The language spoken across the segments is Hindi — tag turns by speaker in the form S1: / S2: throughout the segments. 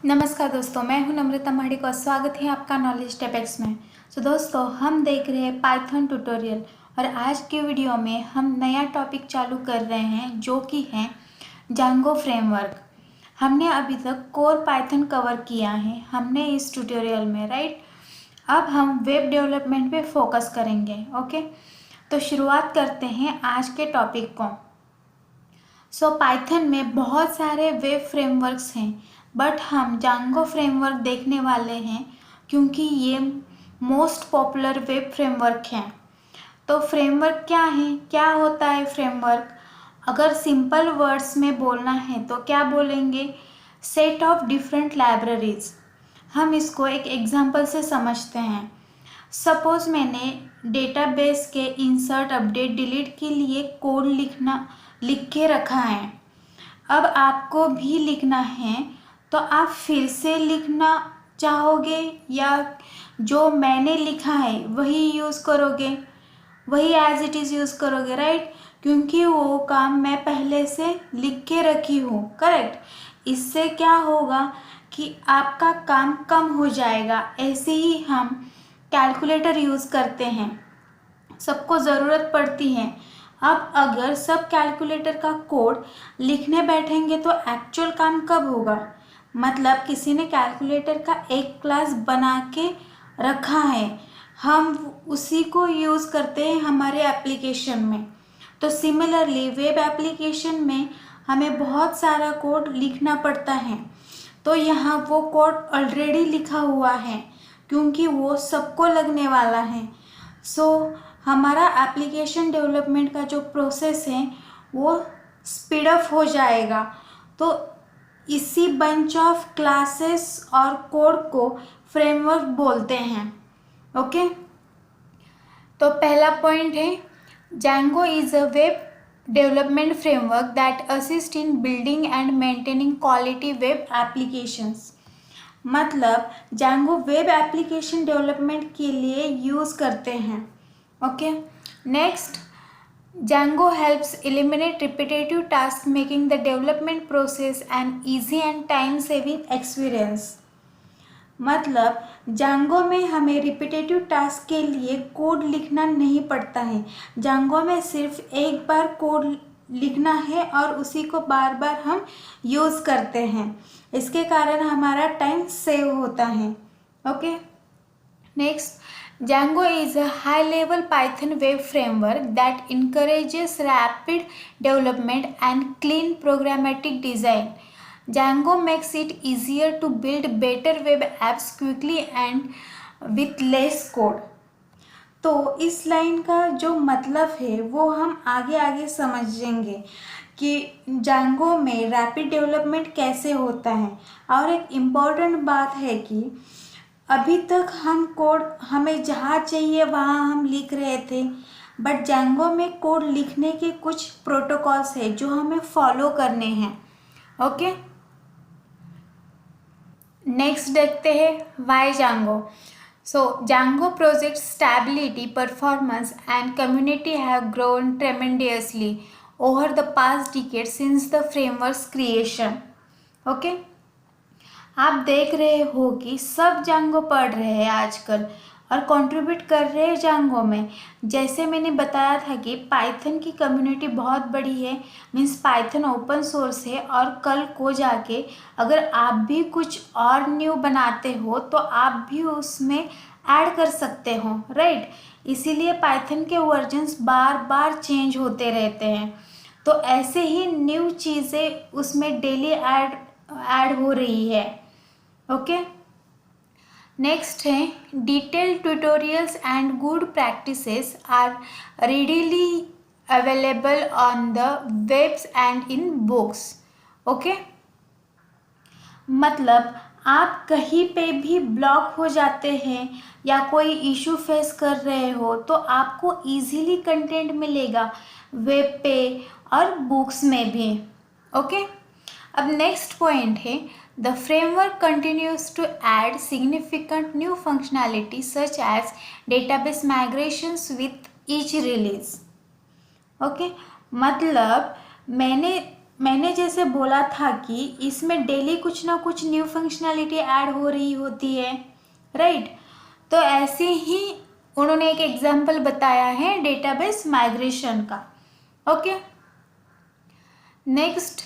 S1: नमस्कार दोस्तों, मैं हूं नम्रता महाडिक और स्वागत है आपका नॉलेज स्टेप एक्स में। दोस्तों, हम देख रहे हैं पाइथन ट्यूटोरियल और आज के वीडियो में हम नया टॉपिक चालू कर रहे हैं जो कि है जांगो फ्रेमवर्क। हमने अभी तक कोर पाइथन कवर किया है हमने इस ट्यूटोरियल में, राइट। अब हम वेब डेवलपमेंट पे फोकस करेंगे। ओके, तो शुरुआत करते हैं आज के टॉपिक को। पाइथन में बहुत सारे वेब फ्रेमवर्क्स हैं, बट हम जांगो फ्रेमवर्क देखने वाले हैं क्योंकि ये मोस्ट पॉपुलर वेब फ्रेमवर्क है। तो फ्रेमवर्क क्या है, क्या होता है फ्रेमवर्क? अगर सिंपल वर्ड्स में बोलना है तो क्या बोलेंगे? Set of different libraries. हम इसको एक एग्जांपल से समझते हैं। सपोज मैंने डेटाबेस के इंसर्ट, अपडेट, डिलीट के लिए कोड लिख के रखा है। अब आपको भी लिखना है तो आप फिर से लिखना चाहोगे या जो मैंने लिखा है वही यूज़ करोगे, वही एज इट इज़ यूज़ करोगे, राइट। क्योंकि वो काम मैं पहले से लिख के रखी हूँ, करेक्ट। इससे क्या होगा कि आपका काम कम हो जाएगा। ऐसे ही हम कैलकुलेटर यूज़ करते हैं, सबको ज़रूरत पड़ती है। अब अगर सब कैलकुलेटर का कोड लिखने बैठेंगे तो एक्चुअल काम कब होगा? मतलब किसी ने कैलकुलेटर का एक क्लास बना के रखा है, हम उसी को यूज़ करते हैं हमारे एप्लीकेशन में। तो सिमिलरली वेब एप्लीकेशन में हमें बहुत सारा कोड लिखना पड़ता है। तो यहाँ वो कोड ऑलरेडी लिखा हुआ है क्योंकि वो सबको लगने वाला है। हमारा एप्लीकेशन डेवलपमेंट का जो प्रोसेस है वो स्पीड अप हो जाएगा। तो इसी बंच ऑफ क्लासेस और कोड को फ्रेमवर्क बोलते हैं। ओके, तो पहला पॉइंट है Django is a web development framework that assist in building and maintaining quality web applications. मतलब जांगो वेब एप्लीकेशन डेवलपमेंट के लिए यूज़ करते हैं। Okay, next, Django helps eliminate repetitive tasks, making the development process an easy and time-saving experience. मतलब Django में हमें रिपीटेटिव टास्क के लिए कोड लिखना नहीं पड़ता है। Django में सिर्फ एक बार कोड लिखना है और उसी को बार बार हम यूज़ करते हैं। इसके कारण हमारा टाइम सेव होता है। Okay, next, Django is a high-level Python web framework that encourages rapid development and clean programmatic design. Django makes it easier to build better web apps quickly and with less code. तो इस लाइन का जो मतलब है वो हम आगे आगे समझेंगे कि Django में रैपिड डेवलपमेंट कैसे होता है। और एक इम्पॉर्टेंट बात है कि अभी तक हम कोड हमें जहाँ चाहिए वहाँ हम लिख रहे थे, बट Django में कोड लिखने के कुछ प्रोटोकॉल्स है जो हमें फॉलो करने हैं। ओके, नेक्स्ट देखते हैं Y Django। Django project stability, performance and community have grown tremendously over the past decade since the framework's creation. Okay, आप देख रहे हो कि सब Django पढ़ रहे हैं आजकल और कंट्रीब्यूट कर रहे हैं Django में। जैसे मैंने बताया था कि पाइथन की कम्युनिटी बहुत बड़ी है, मीन्स पाइथन ओपन सोर्स है। और कल को जाके अगर आप भी कुछ और न्यू बनाते हो तो आप भी उसमें ऐड कर सकते हो, राइट। इसीलिए पाइथन के वर्जन्स बार बार चेंज होते रहते हैं। तो ऐसे ही न्यू चीज़ें उसमें डेली ऐड हो रही है। ओके, नेक्स्ट है detailed tutorials and good practices are readily available on the webs and in books. Okay, मतलब आप कहीं पे भी ब्लॉक हो जाते हैं या कोई इशू फेस कर रहे हो तो आपको इजीली कंटेंट मिलेगा वेब पे और बुक्स में भी। ओके, अब नेक्स्ट पॉइंट है the framework continues to add significant new functionality such as database migrations with each release. Okay, मतलब मैंने मैंने जैसे बोला था कि इसमें डेली कुछ ना कुछ न्यू फंक्शनैलिटी ऐड हो रही होती है, राइट। तो ऐसे ही उन्होंने एक एग्जांपल बताया है डेटाबेस माइग्रेशन का। Okay, next,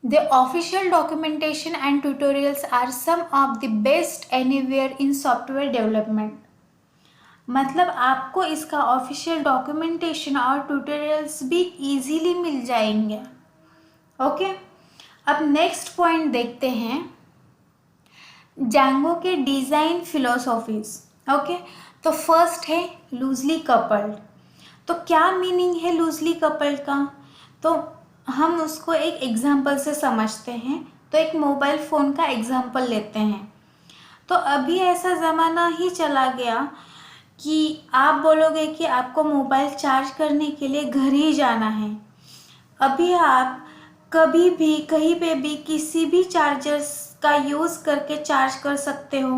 S1: the official documentation and tutorials are some of the best anywhere in software development. मतलब आपको इसका ऑफिशियल डॉक्यूमेंटेशन और ट्यूटोरियल्स भी इजीली मिल जाएंगे। ओके, अब नेक्स्ट पॉइंट देखते हैं, जैंगो के डिज़ाइन फिलोसॉफीज। ओके, तो फर्स्ट है लूजली कपल्ड। तो क्या मीनिंग है लूजली कपल्ड का, तो हम उसको एक एग्जांपल से समझते हैं। तो एक मोबाइल फ़ोन का एग्जांपल लेते हैं। तो अभी ऐसा ज़माना ही चला गया कि आप बोलोगे कि आपको मोबाइल चार्ज करने के लिए घर ही जाना है। अभी आप कभी भी कहीं पे भी किसी भी चार्जर्स का यूज़ करके चार्ज कर सकते हो,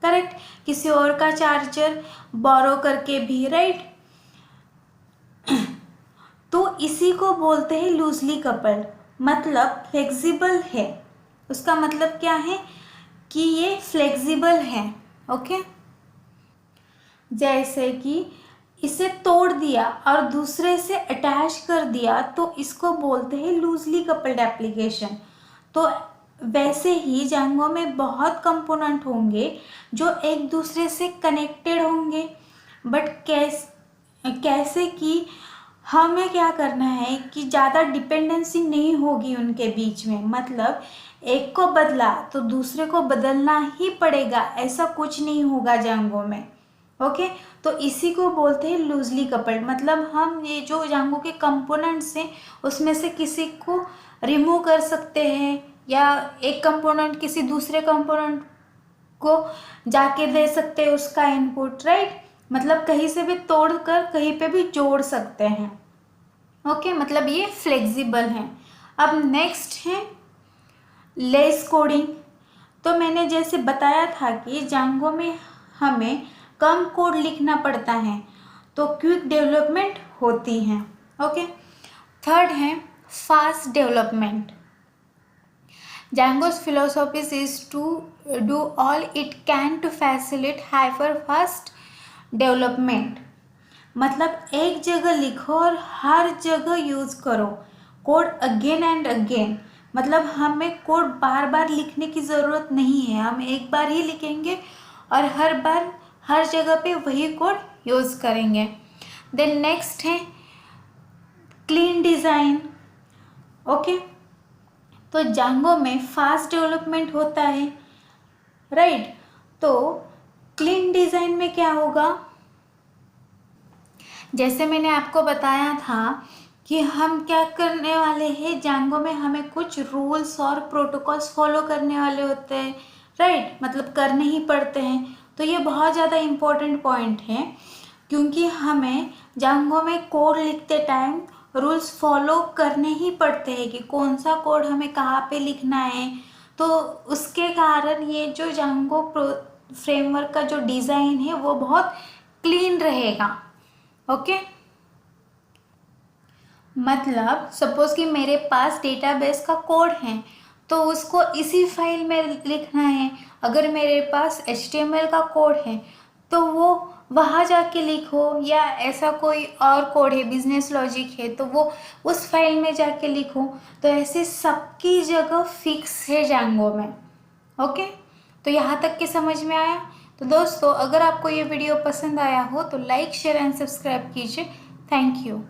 S1: करेक्ट, किसी और का चार्जर बोरो करके भी, राइट। तो इसी को बोलते हैं लूजली कपल्ड, मतलब फ्लेक्सिबल है। उसका मतलब क्या है कि ये फ्लेक्सिबल है। ओके, जैसे कि इसे तोड़ दिया और दूसरे से अटैच कर दिया तो इसको बोलते हैं लूजली कपल्ड एप्लीकेशन। तो वैसे ही जांगो में बहुत कंपोनेंट होंगे जो एक दूसरे से कनेक्टेड होंगे, बट कैसे कि हमें क्या करना है कि ज़्यादा डिपेंडेंसी नहीं होगी उनके बीच में। मतलब एक को बदला तो दूसरे को बदलना ही पड़ेगा, ऐसा कुछ नहीं होगा जांगो में। ओके, तो इसी को बोलते हैं लूजली कपल्ड। मतलब हम ये जो जांगो के कंपोनेंट्स हैं उसमें से किसी को रिमूव कर सकते हैं, या एक कंपोनेंट किसी दूसरे कंपोनेंट को जाके दे सकते हैं उसका इनपुट, राइट। मतलब कहीं से भी तोड़ कर कहीं पे भी जोड़ सकते हैं। ओके, मतलब ये फ्लेक्सिबल है। अब नेक्स्ट है लेस कोडिंग। तो मैंने जैसे बताया था कि जांगो में हमें कम कोड लिखना पड़ता है तो क्विक डेवलपमेंट होती है। ओके, थर्ड है fast development. Django's philosophy is to do all it can to facilitate hyper fast development। मतलब एक जगह लिखो और हर जगह यूज़ करो कोड अगेन एंड अगेन। मतलब हमें कोड बार बार लिखने की ज़रूरत नहीं है, हम एक बार ही लिखेंगे और हर बार हर जगह पे वही कोड यूज़ करेंगे। देन नेक्स्ट है क्लीन डिज़ाइन। ओके, तो जांगो में फास्ट डेवलपमेंट होता है, राइट। तो क्लीन डिज़ाइन में क्या होगा, जैसे मैंने आपको बताया था कि हम क्या करने वाले हैं, जांगो में हमें कुछ रूल्स और प्रोटोकॉल्स फॉलो करने वाले होते हैं, राइट। मतलब करने ही पड़ते हैं। तो ये बहुत ज़्यादा इम्पोर्टेंट पॉइंट है, क्योंकि हमें जांगो में कोड लिखते टाइम रूल्स फॉलो करने ही पड़ते हैं कि कौन सा कोड हमें कहाँ पे लिखना है। तो उसके कारण ये जो जांगो फ्रेमवर्क का जो डिज़ाइन है वो बहुत क्लीन रहेगा। ओके, मतलब सपोज कि मेरे पास डेटाबेस का कोड है तो उसको इसी फाइल में लिखना है। अगर मेरे पास HTML का कोड है तो वो वहाँ जाके लिखो, या ऐसा कोई और कोड है बिजनेस लॉजिक है तो वो उस फाइल में जाके लिखो। तो ऐसे सबकी जगह फिक्स है जांगो में। ओके, तो यहाँ तक के समझ में आया। तो दोस्तों, अगर आपको ये वीडियो पसंद आया हो तो लाइक शेयर एंड सब्सक्राइब कीजिए। Thank you.